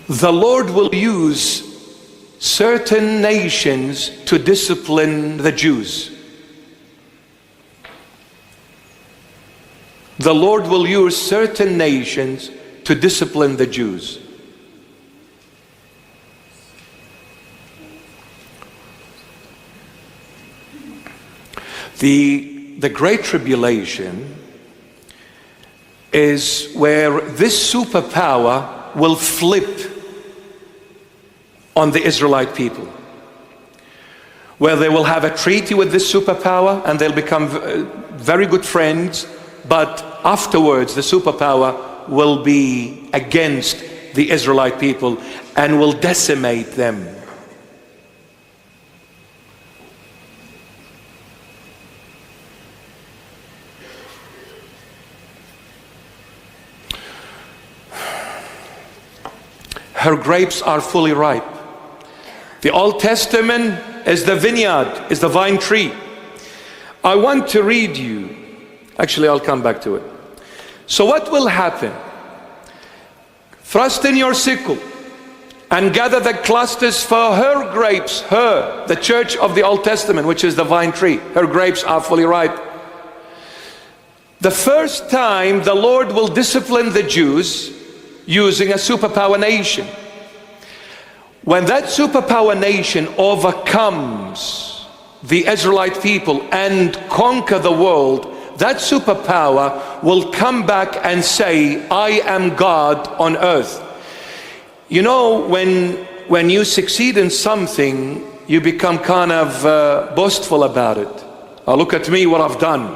the Lord will use certain nations to discipline the Jews. The Lord will use certain nations to discipline the Jews. The Great Tribulation is where this superpower will flip on the Israelite people, where they will have a treaty with this superpower and they'll become very good friends, but afterwards the superpower will be against the Israelite people and will decimate them. Her grapes are fully ripe. The Old Testament is the vineyard, is the vine tree. I want to read you, actually I'll come back to it. So what will happen? Thrust in your sickle and gather the clusters, for her grapes, her, the church of the Old Testament, which is the vine tree, her grapes are fully ripe. The first time the Lord will discipline the Jews using a superpower nation. When that superpower nation overcomes the Israelite people and conquer the world, that superpower will come back and say, I am God on earth. You know, when you succeed in something, you become kind of boastful about it. Oh, look at me, what I've done.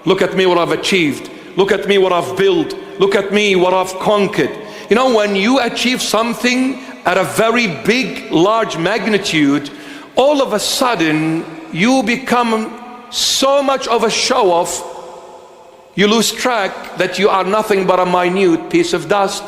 Look at me, what I've achieved. Look at me, what I've built. Look at me, what I've conquered. You know, when you achieve something at a very big, large magnitude, all of a sudden you become so much of a show-off, you lose track that you are nothing but a minute piece of dust.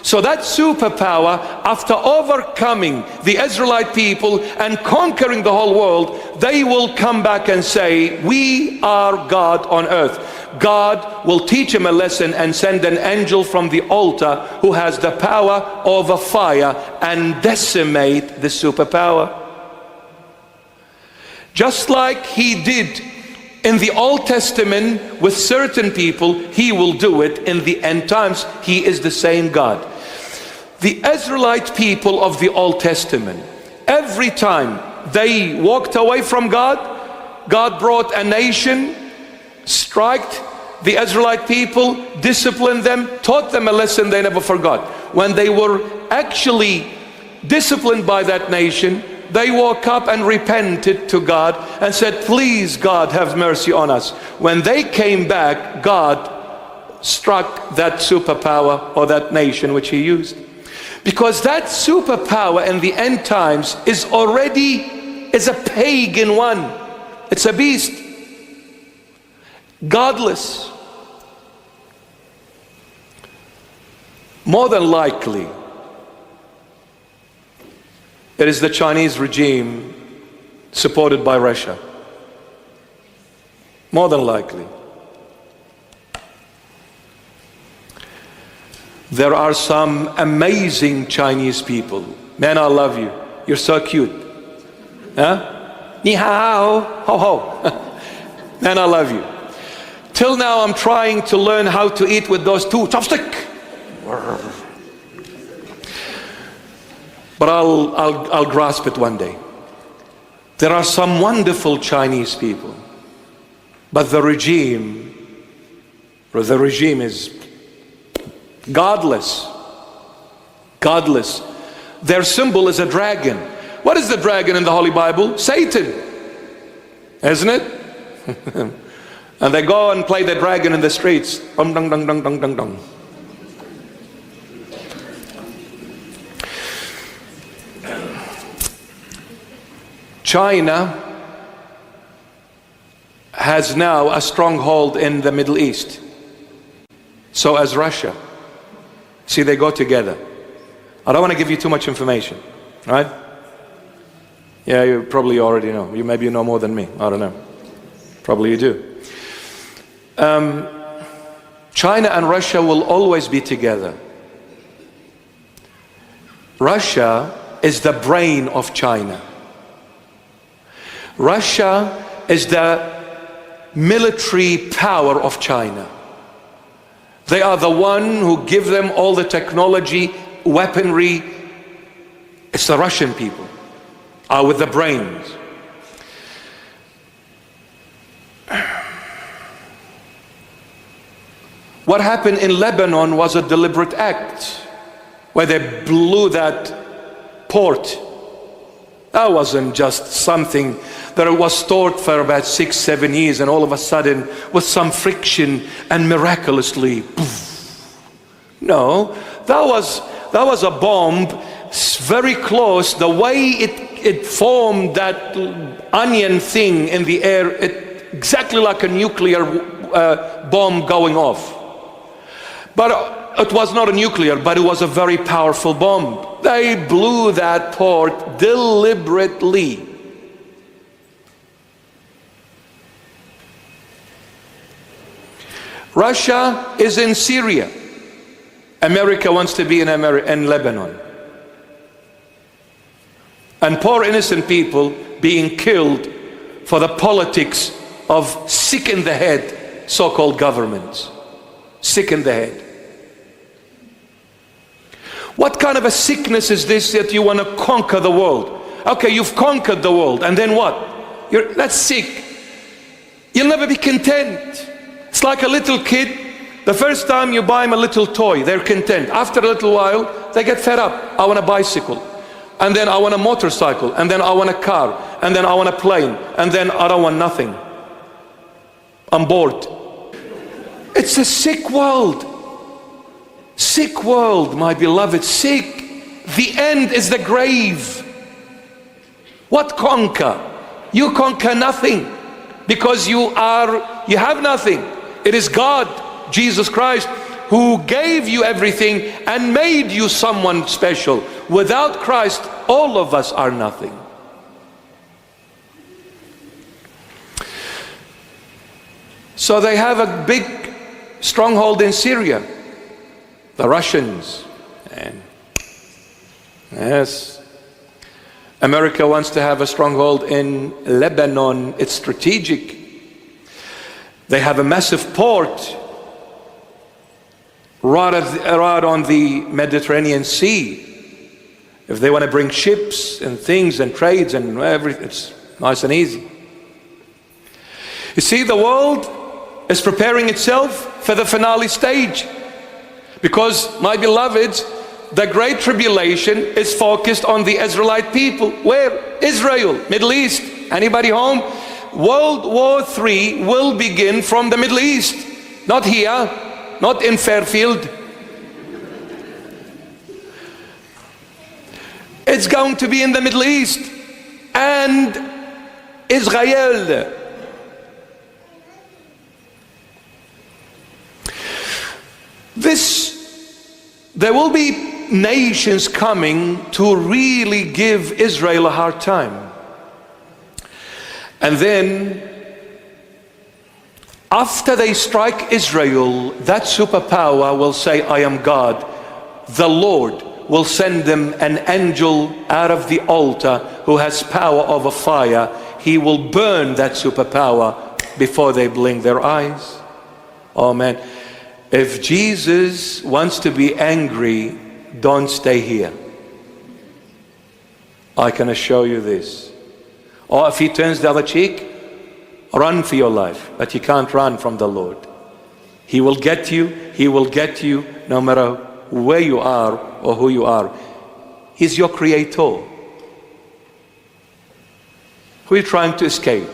So that superpower, after overcoming the Israelite people and conquering the whole world, they will come back and say, we are God on earth. God will teach him a lesson and send an angel from the altar who has the power over fire and decimate the superpower. Just like he did in the Old Testament with certain people, he will do it in the end times. He is the same God. The Israelite people of the Old Testament, every time they walked away from God, God brought a nation, striked the Israelite people, disciplined them, taught them a lesson they never forgot. When they were actually disciplined by that nation, they woke up and repented to God and said, please God, have mercy on us. When they came back, God struck that superpower or that nation which he used. Because that superpower in the end times is a pagan one. It's a beast. Godless. More than likely, it is the Chinese regime supported by Russia. More than likely. There are some amazing Chinese people. Man, I love you. You're so cute. Huh? Ni hao, ho ho. Man, I love you. Till now, I'm trying to learn how to eat with those two chopsticks. But I'll grasp it one day. There are some wonderful Chinese people, but the regime is godless. Godless. Their symbol is a dragon. What is the dragon in the Holy Bible? Satan, isn't it? And they go and play the dragon in the streets. Dong, dong, dong, dong, dong, dong, dong. China has now a stronghold in the Middle East. So as Russia. See, they go together. I don't want to give you too much information, right? Yeah, you probably already know. Maybe you know more than me. I don't know. Probably you do. China and Russia will always be together. Russia is the brain of China. Russia is the military power of China. They are the one who give them all the technology, weaponry. It's the Russian people are with the brains. What happened in Lebanon was a deliberate act, where they blew that port. That wasn't just something that was stored for about 6-7 years and all of a sudden with some friction and miraculously poof. No, that was a bomb very close. The way it formed that onion thing in the air, exactly like a nuclear bomb going off. But it was not a nuclear, but it was a very powerful bomb. They blew that port deliberately. Russia is in Syria. America wants to be in Lebanon. And poor innocent people being killed for the politics of sick in the head so-called governments. Sick in the head. What kind of a sickness is this that you want to conquer the world? Okay, you've conquered the world, and then what? That's sick. You'll never be content. It's like a little kid. The first time you buy them a little toy, they're content. After a little while, they get fed up. I want a bicycle. And then I want a motorcycle. And then I want a car. And then I want a plane. And then I don't want nothing. I'm bored. It's a sick world. Sick world, my beloved, sick. The end is the grave. What conquer? You conquer nothing, because you have nothing. It is God, Jesus Christ, who gave you everything and made you someone special. Without Christ, all of us are nothing. So they have a big stronghold in Syria. The Russians. And yes, America wants to have a stronghold in Lebanon. It's strategic. They have a massive port right on the Mediterranean Sea. If they want to bring ships and things and trades and everything, it's nice and easy. You see, the world is preparing itself for the finale stage. Because, my beloveds, the Great Tribulation is focused on the Israelite people. Where? Israel, Middle East. Anybody home? World War III will begin from the Middle East. Not here, not in Fairfield. It's going to be in the Middle East and Israel. There will be nations coming to really give Israel a hard time. And then, after they strike Israel, that superpower will say, I am God. The Lord will send them an angel out of the altar who has power over fire. He will burn that superpower before they blink their eyes. Oh man. If Jesus wants to be angry, don't stay here. I can assure you this. Or if he turns the other cheek, run for your life. But you can't run from the Lord. He will get you. He will get you no matter where you are or who you are. He's your creator. Who are you trying to escape?